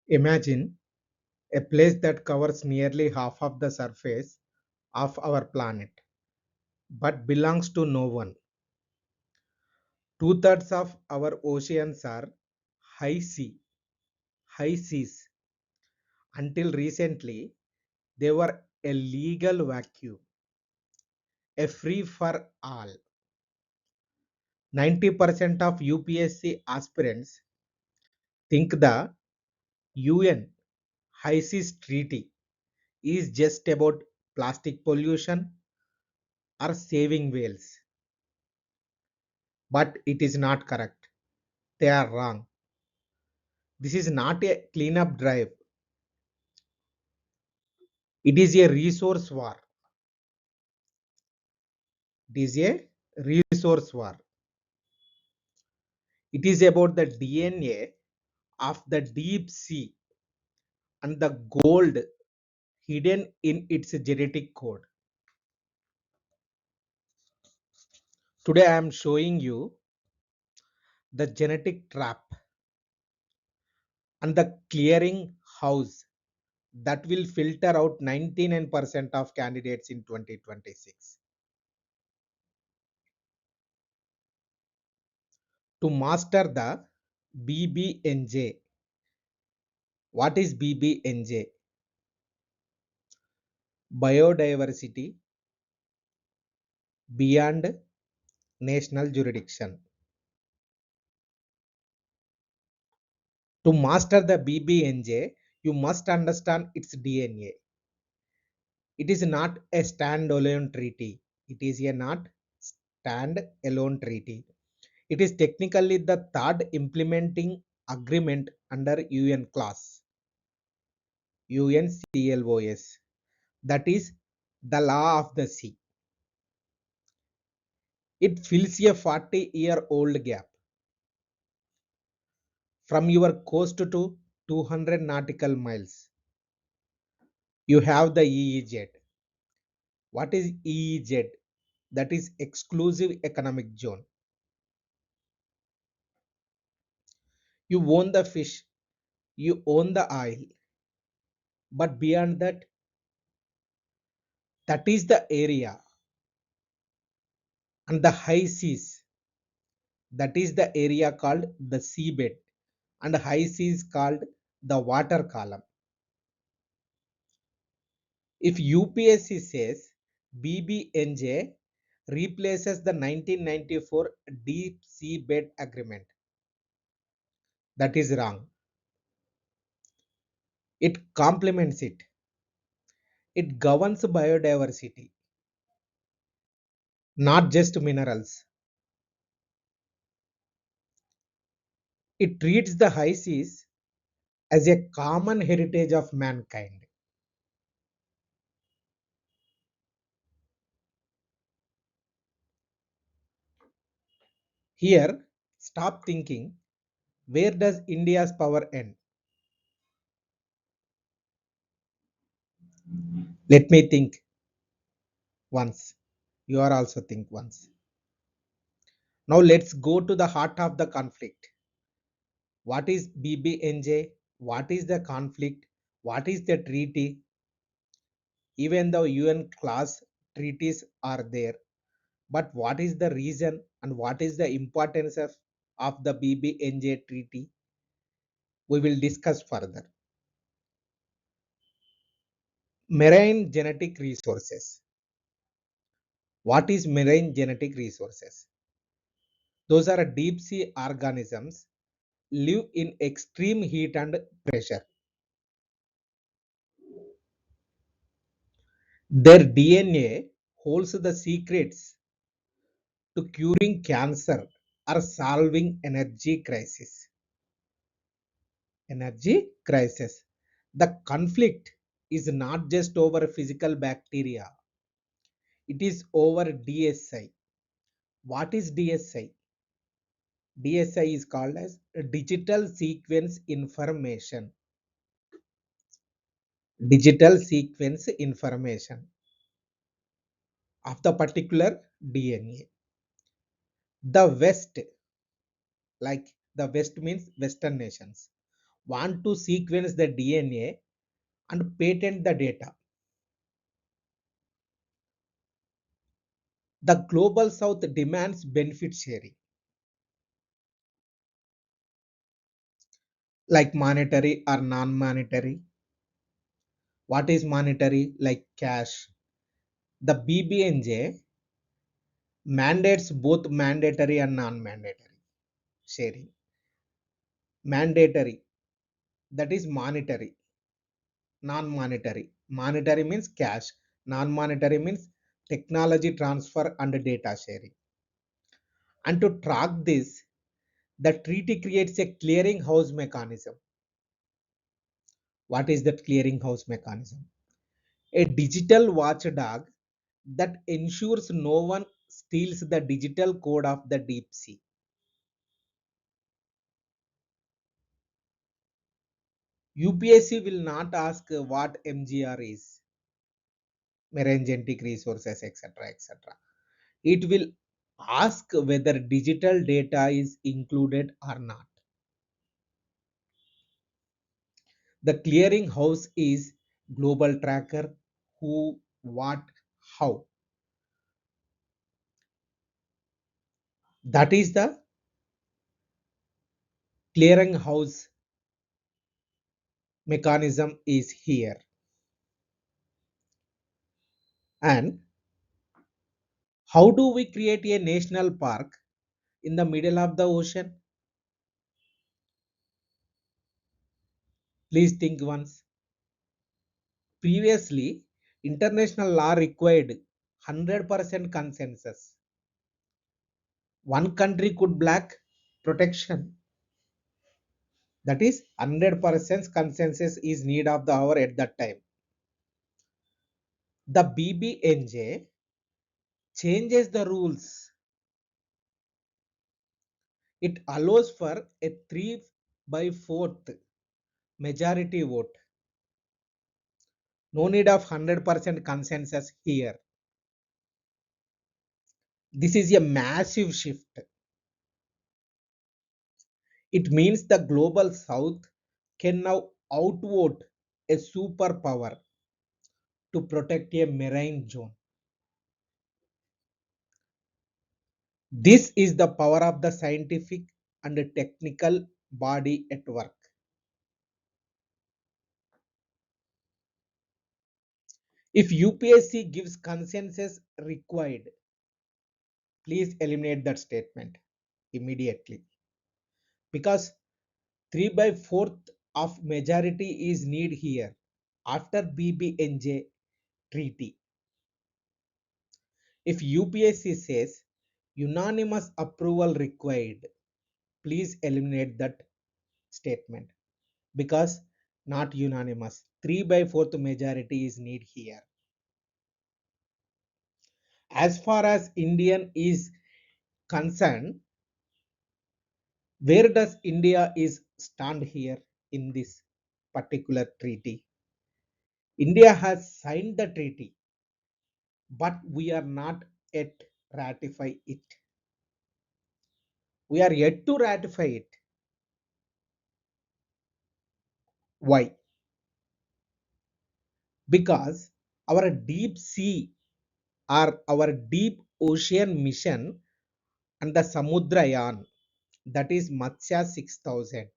Imagine a place that covers nearly half of the surface of our planet but belongs to no one. Two-thirds of our oceans are high sea, high seas. Until recently, they were a legal vacuum, a free for all. 90% of UPSC aspirants think the UN High Seas Treaty is just about plastic pollution or saving whales. But it is not correct. They are wrong. This is not a cleanup drive, it is a resource war. It is a resource war. It is about the DNA of the deep sea and the gold hidden in its genetic code. Today I am showing you the genetic trap and the clearing house that will filter out 99% of candidates in 2026. To master the BBNJ. What is BBNJ? Biodiversity beyond national jurisdiction. To master the BBNJ, you must understand its DNA. It is not a standalone treaty. It is a not stand-alone treaty. It is technically the third implementing agreement under UNCLOS, UNCLOS. That is the law of the sea. It fills a 40-year-old gap from your coast to 200 nautical miles. You have the EEZ. What is EEZ? That is exclusive economic zone. You own the fish, you own the oil, but beyond that, that is the area. And the high seas, that is the area called the seabed, and high seas called the water column. If UPSC says BBNJ replaces the 1994 Deep Sea Bed Agreement, that is wrong. It complements it. It governs biodiversity, not just minerals. It treats the high seas as a common heritage of mankind. Here, stop thinking, where does India's power end? Let me think once. You are also think once. Now let's go to the heart of the conflict. What is BBNJ? What is the conflict? What is the treaty? Even though UN class treaties are there, but what is the reason and what is the importance of the BBNJ treaty? We will discuss further. Marine genetic resources. What is marine genetic resources? Those are deep sea organisms live in extreme heat and pressure. Their DNA holds the secrets to curing cancer or solving energy crisis. Energy crisis. The conflict is not just over physical bacteria, it is over DSI. What is DSI? DSI is called as digital sequence information. Digital sequence information of the particular DNA. The West, like the West means Western nations, want to sequence the DNA and patent the data. The global south demands benefit sharing, like monetary or non-monetary. What is monetary? Like cash. The BBNJ mandates both mandatory and non-mandatory sharing. Mandatory, that is monetary. Non-monetary. Monetary means cash. Non-monetary means technology transfer and data sharing. And to track this, the treaty creates a clearinghouse mechanism. What is that clearinghouse mechanism? A digital watchdog that ensures no one steals the digital code of the deep sea. UPSC will not ask what MGR is, marine genetic resources, etc. etc. It will ask whether digital data is included or not. The clearinghouse is global tracker, who, what, how. That is the clearinghouse mechanism is here. And how do we create a national park in the middle of the ocean? Please think once. Previously, international law required 100% consensus. One country could block protection. That is 100% consensus is need of the hour at that time. The BBNJ changes the rules. It allows for a 3 by 4th majority vote. No need of 100% consensus here. This is a massive shift. It means the global south can now outvote a superpower to protect a marine zone. This is the power of the scientific and technical body at work. If UPSC gives consensus required, please eliminate that statement immediately, because 3 by 4th of majority is need here after BBNJ treaty. If UPSC says unanimous approval required, please eliminate that statement, because not unanimous. 3 by 4th majority is need here. As far as Indian is concerned, where does India is stand here in this particular treaty? India has signed the treaty, but we are not yet ratify it. We are yet to ratify it. Why? Because our deep sea or our deep ocean mission and the Samudrayaan, that is Matsya 6000.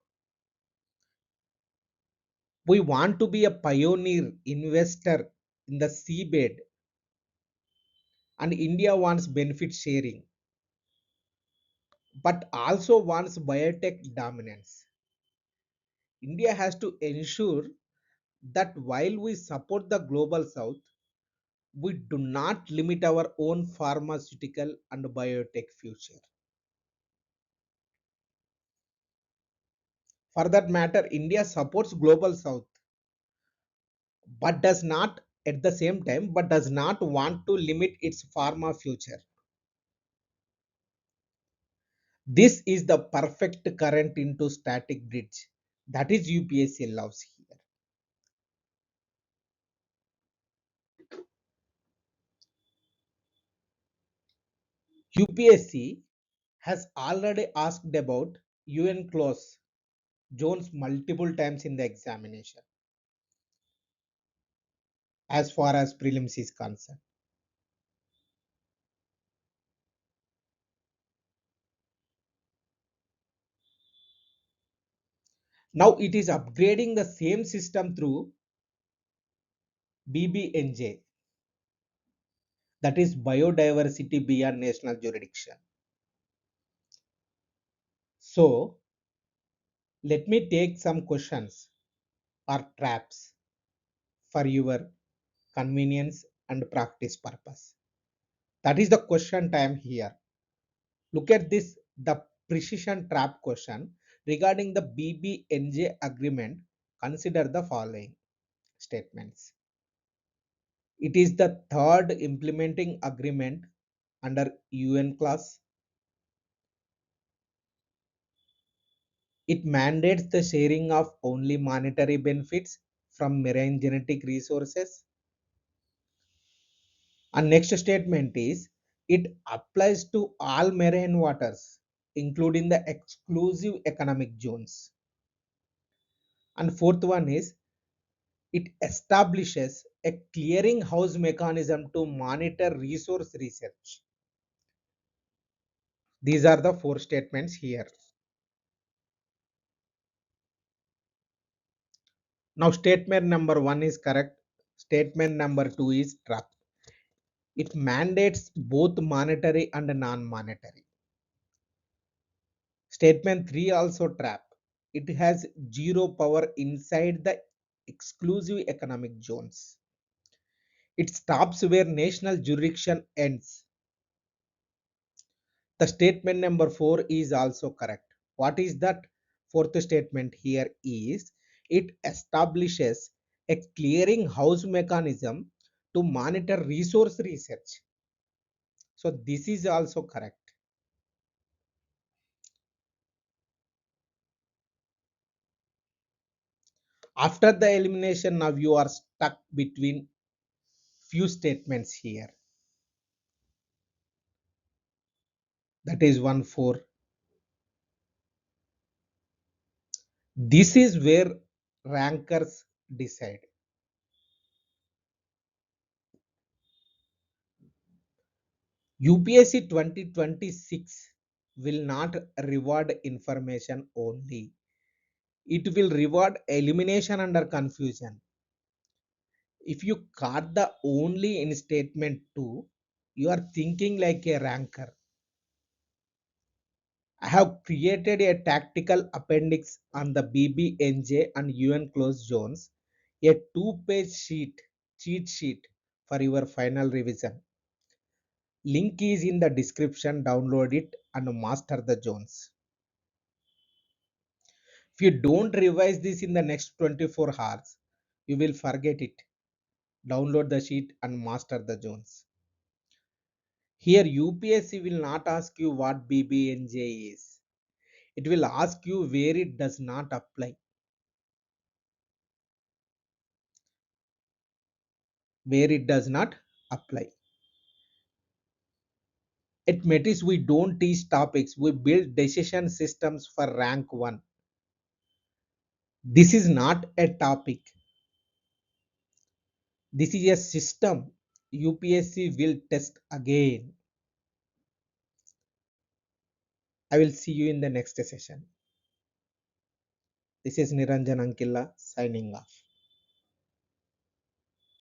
We want to be a pioneer investor in the seabed, and India wants benefit sharing, but also wants biotech dominance. India has to ensure that while we support the global south, we do not limit our own pharmaceutical and biotech future. For that matter, India supports global south, but does not at the same time, but does not want to limit its pharma future. This is the perfect current into static bridge. That is UPSC loves here. UPSC has already asked about UNCLOS, zones multiple times in the examination as far as prelims is concerned. Now it is upgrading the same system through BBNJ, that is biodiversity beyond national jurisdiction. So let me take some questions or traps for your convenience and practice purpose. That is the question time here. Look at this, the precision trap question regarding the BBNJ agreement. Consider the following statements. It is the third implementing agreement under UNCLOS. It mandates the sharing of only monetary benefits from marine genetic resources. And next statement is it applies to all marine waters, including the exclusive economic zones. And fourth one is it establishes a clearinghouse mechanism to monitor resource research. These are the four statements here. Now, statement number one is correct. Statement number two is trap. It mandates both monetary and non-monetary. Statement 3 also trap. It has zero power inside the exclusive economic zones. It stops where national jurisdiction ends. The statement number 4 is also correct. What is that? Fourth statement here is it establishes a clearing house mechanism to monitor resource research. So this is also correct. After the elimination, now you are stuck between few statements here. That is 1 4. This is where rankers decide. UPSC 2026 will not reward information only. It will reward elimination under confusion. If you caught the only in statement 2, you are thinking like a ranker. I have created a tactical appendix on the BBNJ and UNCLOS zones, a two-page cheat sheet for your final revision. Link is in the description. Download it and master the zones. If you don't revise this in the next 24 hours, you will forget it. Download the sheet and master the zones. Here UPSC will not ask you what BBNJ is. It will ask you where it does not apply. Where it does not apply. At Metis, we don't teach topics, we build decision systems for rank 1. This is not a topic. This is a system. UPSC will test again. I will see you in the next session. This is Niranjan Ankilla signing off.